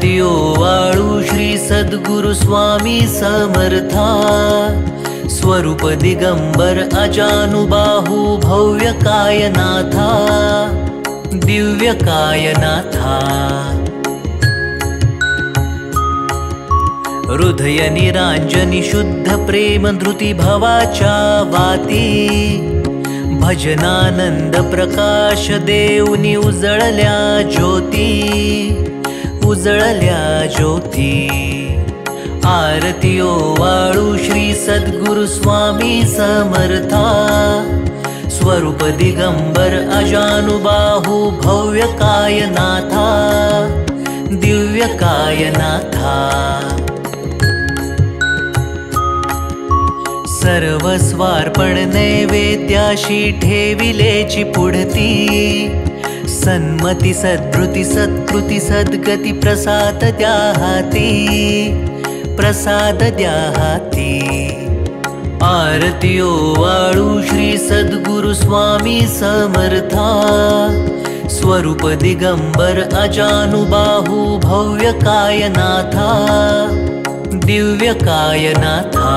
आरती ओवाळू श्री सद्गुरु स्वामी समर्था। स्वरूप दिगंबर अजानुबाहू भव्य कायनाथा, दिव्य कायनाथा। हृदय निरांजनी शुद्ध प्रेम धृती भवाच्या वाती। भजनानंद प्रकाश देऊनी उजळल्या ज्योती, उजळल्या ज्योती। आरती ओवाळू श्री सद्गुरु स्वामी समर्था। स्वरूप दिगंबर अजानुबाहू भव्य कायनाथा, दिव्य कायनाथा। सर्वस्वार्पण नैवेद्याशी ठेविलेची पुढती। सन्मती सद्वृत्ती सत्कृती सद्गती प्रसाद द्या हाती, प्रसाद द्या हाती। आरती ओवाळू श्री सद्गुरु स्वामी समर्था। स्वरूप दिगंबर अजानुबाहू भव्य कायनाथा, दिव्य कायनाथा।